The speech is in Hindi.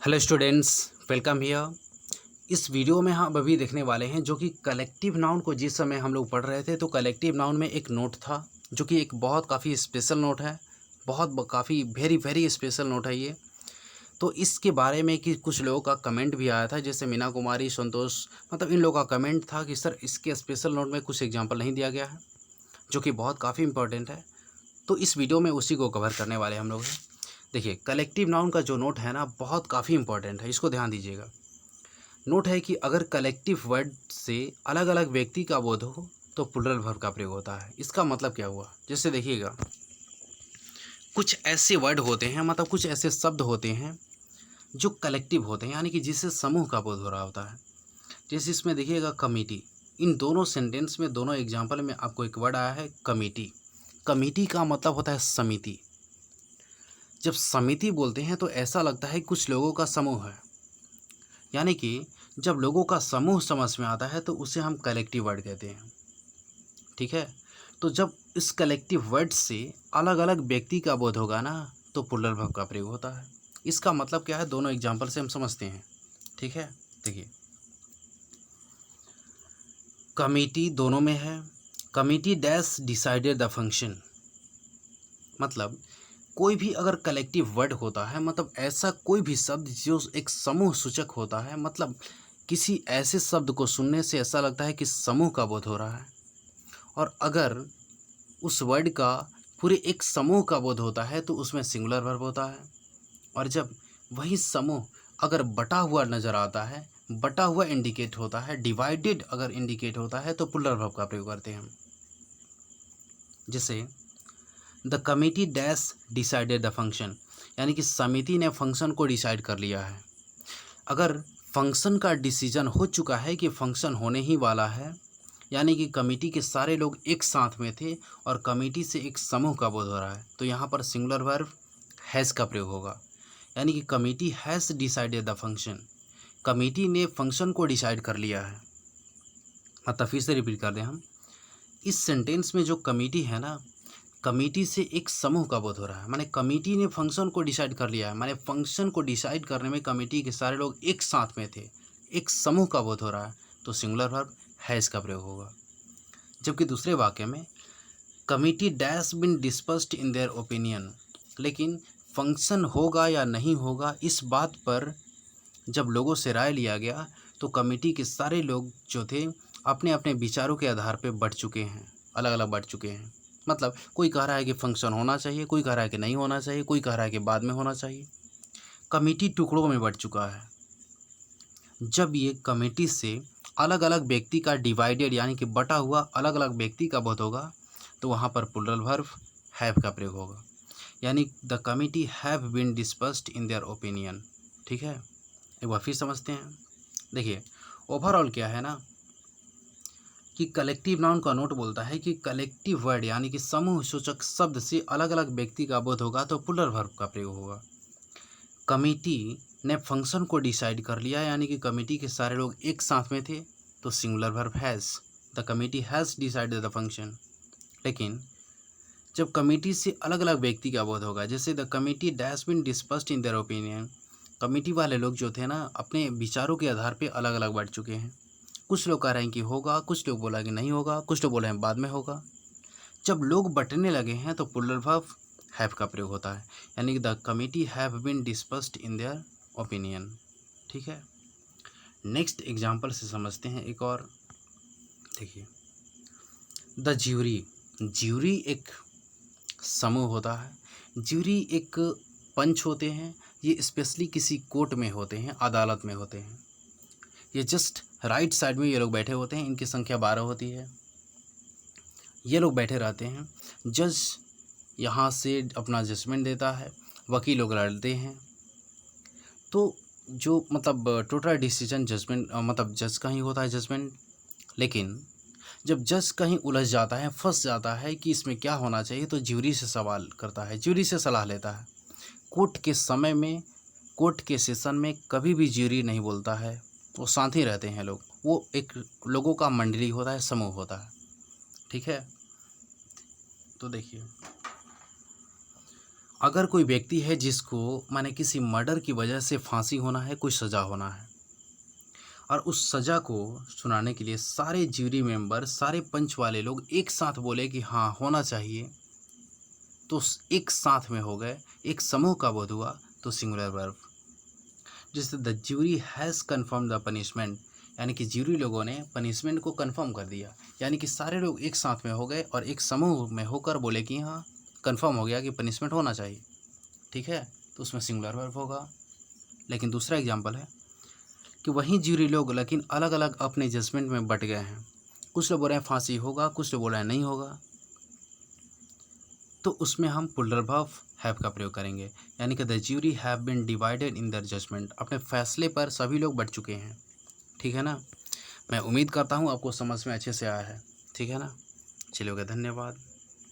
Hello students, welcome here. इस वीडियो में हम अभी देखने वाले हैं जो कि कलेक्टिव नाउन को जिस समय हम लोग पढ़ रहे थे तो कलेक्टिव नाउन में एक नोट था जो कि एक बहुत काफ़ी स्पेशल नोट है। काफ़ी वेरी वेरी स्पेशल नोट है ये। तो इसके बारे में कि कुछ लोगों का कमेंट भी आया था, जैसे मीना कुमारी, संतोष, मतलब इन लोगों का कमेंट था कि सर इसके स्पेशल नोट में कुछ एग्जाम्पल नहीं दिया गया है, जो कि बहुत काफ़ी इंपॉर्टेंट है। तो इस वीडियो में उसी को कवर करने वाले हम लोग हैं। देखिए, कलेक्टिव नाउन का जो नोट है ना, बहुत काफ़ी इंपॉर्टेंट है, इसको ध्यान दीजिएगा। नोट है कि अगर कलेक्टिव वर्ड से अलग अलग व्यक्ति का बोध हो तो प्लूरल वर्ब का प्रयोग होता है। इसका मतलब क्या हुआ, जैसे देखिएगा, कुछ ऐसे वर्ड होते हैं, मतलब कुछ ऐसे शब्द होते हैं जो कलेक्टिव होते हैं, यानी कि जिससे समूह का बोध हो रहा होता है। जैसे इसमें देखिएगा कमिटी, इन दोनों सेंटेंस में, दोनों एग्जाम्पल में आपको एक वर्ड आया है कमिटी। कमिटी का मतलब होता है समिति। जब समिति बोलते हैं तो ऐसा लगता है कुछ लोगों का समूह है, यानी कि जब लोगों का समूह समझ में आता है तो उसे हम कलेक्टिव वर्ड कहते हैं। ठीक है। तो जब इस कलेक्टिव वर्ड से अलग अलग व्यक्ति का बोध होगा ना, तो प्लूरल वर्ब का प्रयोग होता है। इसका मतलब क्या है, दोनों एग्जाम्पल से हम समझते हैं। ठीक है। देखिए, कमिटी दोनों में है। Committee dash decided the function, मतलब कोई भी अगर कलेक्टिव वर्ड होता है, मतलब ऐसा कोई भी शब्द जो एक समूह सूचक होता है, मतलब किसी ऐसे शब्द को सुनने से ऐसा लगता है कि समूह का बोध हो रहा है। और अगर उस वर्ड का पूरे एक समूह का बोध होता है तो उसमें सिंगुलर वर्ब होता है। और जब वही समूह अगर बटा हुआ नज़र आता है, बटा हुआ इंडिकेट होता है, डिवाइडेड अगर इंडिकेट होता है, तो प्लूरल वर्ब का प्रयोग करते हैं हम। जैसे the committee dash decided the function, यानी कि समिति ने फंक्शन को डिसाइड कर लिया है। अगर फंक्शन का डिसीजन हो चुका है कि फंक्शन होने ही वाला है, यानी कि कमेटी के सारे लोग एक साथ में थे और कमेटी से एक समूह का बोध हो रहा है, तो यहाँ पर सिंगुलर वर्ब हैज़ का प्रयोग होगा। यानी कि committee has decided the function, committee ने फंक्शन को डिसाइड कर लिया है। मतलब फिर से रिपीट कर दें हम, इस सेंटेंस में जो कमेटी है ना, कमेटी से एक समूह का बोध हो रहा है, माने कमेटी ने फंक्शन को डिसाइड कर लिया है, माने फंक्शन को डिसाइड करने में कमेटी के सारे लोग एक साथ में थे, एक समूह का बोध हो रहा है, तो सिंगुलर वर्ब हैज़ का प्रयोग होगा। जबकि दूसरे वाक्य में committee dash been dispersed in their opinion, लेकिन फंक्शन होगा या नहीं होगा इस बात पर जब लोगों से राय लिया गया, तो कमेटी के सारे लोग जो थे अपने अपने विचारों के आधार पर बढ़ चुके हैं, अलग अलग बढ़ चुके हैं। मतलब कोई कह रहा है कि फंक्शन होना चाहिए, कोई कह रहा है कि नहीं होना चाहिए, कोई कह रहा है कि बाद में होना चाहिए। कमेटी टुकड़ों में बढ़ चुका है। जब ये कमेटी से अलग अलग व्यक्ति का डिवाइडेड, यानी कि बटा हुआ अलग अलग व्यक्ति का बोध होगा, तो वहाँ पर प्लूरल वर्ब हैव का प्रयोग होगा। यानी the committee have been dispersed in their opinion. ठीक है, एक बार फिर समझते हैं। देखिए, ओवरऑल क्या है ना, कि कलेक्टिव नाउन का नोट बोलता है कि कलेक्टिव वर्ड यानी कि समूह सूचक शब्द से अलग अलग व्यक्ति का बोध होगा तो प्लूरल वर्ब का प्रयोग होगा। कमेटी ने फंक्शन को डिसाइड कर लिया, यानी कि कमेटी के सारे लोग एक साथ में थे, तो singular verb has, the committee has decided the function. लेकिन जब कमेटी से अलग अलग व्यक्ति का बोध होगा, जैसे the committee dash been dispersed in their opinion, committee वाले लोग जो थे ना अपने विचारों के आधार पर अलग अलग बढ़ चुके हैं। कुछ लोग कह रहे हैं कि होगा, कुछ लोग बोला कि नहीं होगा, कुछ लोग बोले हैं बाद में होगा। जब लोग बंटने लगे हैं तो प्लूरल वर्ब हैव का प्रयोग होता है, यानी कि the committee have been dispersed in their opinion. ठीक है। नेक्स्ट एग्जाम्पल से समझते हैं एक और। देखिए, द ज्यूरी, ज्यूरी एक समूह होता है। ज्यूरी एक पंच होते हैं, ये स्पेशली किसी कोर्ट में होते हैं, अदालत में होते हैं। ये जस्ट राइट साइड में ये लोग बैठे होते हैं, इनकी संख्या 12 होती है। ये लोग बैठे रहते हैं, जज यहाँ से अपना जजमेंट देता है, वकील लोग लड़ते हैं। तो जो मतलब टोटल डिसीजन जजमेंट, मतलब जज का ही होता है जजमेंट। लेकिन जब जज कहीं उलझ जाता है, फंस जाता है कि इसमें क्या होना चाहिए, तो ज्यूरी से सवाल करता है, ज्यूरी से सलाह लेता है। कोर्ट के समय में, कोर्ट के सेशन में कभी भी ज्यूरी नहीं बोलता है, वो शांत ही रहते हैं लोग। वो एक लोगों का मंडली होता है, समूह होता है। ठीक है। तो देखिए, अगर कोई व्यक्ति है जिसको माने किसी मर्डर की वजह से फांसी होना है, कोई सज़ा होना है, और उस सज़ा को सुनाने के लिए सारे ज्यूरी मेंबर, सारे पंच वाले लोग एक साथ बोले कि हाँ होना चाहिए, तो एक साथ में हो गए, एक समूह का बोध हुआ, तो सिंगुलर वर्ब। जैसे the jury has confirm the punishment, यानी कि ज्यूरी लोगों ने पनिशमेंट को कन्फर्म कर दिया, यानी कि सारे लोग एक साथ में हो गए और एक समूह में होकर बोले कि हाँ कन्फर्म हो गया कि पनिशमेंट होना चाहिए, ठीक है, तो उसमें सिंगुलर वर्ब होगा। लेकिन दूसरा एग्जाम्पल है कि वहीं ज्यूरी लोग लेकिन अलग अलग अपने जजमेंट में बट गए हैं, कुछ लोग बोल रहे हैं फांसी होगा, कुछ लोग बोल रहे हैं नहीं होगा, तो उसमें हम प्लूरल वर्ब हैव का प्रयोग करेंगे, यानी कि the jury have been divided in their judgement, अपने फैसले पर सभी लोग बट चुके हैं, ठीक है ना। मैं उम्मीद करता हूँ आपको समझ में अच्छे से आया है, ठीक है ना। चलिए, ओके, धन्यवाद।